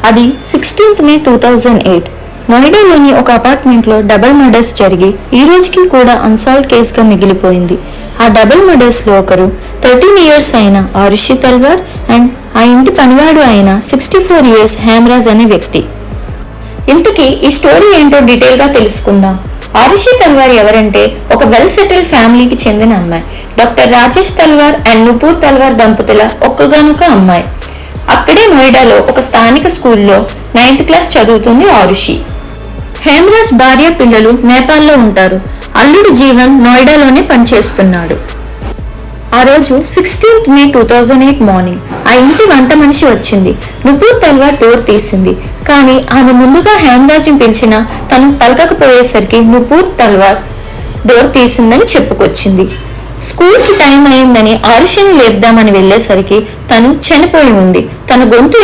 అది 16th మే 2008 నోయిడాలోని ఒక అపార్ట్మెంట్లో డబుల్ మర్డర్స్ జరిగి ఈ రోజుకి కూడా అన్సాల్వ్ కేసుగా మిగిలిపోయింది. ఆ డబుల్ మర్డర్స్ లో ఒకరు 13 years అయిన ఆరుషి తల్వార్ అండ్ ఆ ఇంటి పనివాడు అయిన 64 years హేమరాజ్ అనే వ్యక్తి. ఇంతకీ ఈ స్టోరీ ఏంటో డీటెయిల్ గా తెలుసుకుందాం. ఆరుషి తల్వార్ ఎవరంటే ఒక వెల్ సెటిల్ ఫ్యామిలీకి చెందిన అమ్మాయి. Doctor Rajesh Talwar and Nupur తల్వార్ దంపతుల ఒక్కగానొక అమ్మాయి. అక్కడే నోయిడాలో ఒక స్థానిక స్కూల్లో 9th క్లాస్ చదువుతుంది ఆరుషి. హేమరాజ్ భార్య పిల్లలు నేపాల్లో ఉంటారు. అల్లుడు జీవన్ నోయిడాలోనే పనిచేస్తున్నాడు. ఆ రోజు 16th మే 2008 మార్నింగ్ ఆ ఇంటి వంట మనిషి వచ్చింది. నుపూర్ తల్వార్ డోర్ తీసింది. కానీ ఆమె ముందుగా హేమరాజ్ని పిలిచినా తను పలకకపోయేసరికి నుపూర్ తల్వార్ డోర్ తీసిందని చెప్పుకొచ్చింది. స్కూల్ కి టైం అయిందని ఆరుషిని లేపుదామని వెళ్లేసరికి తను చనిపోయి ఉంది. తన గొంతు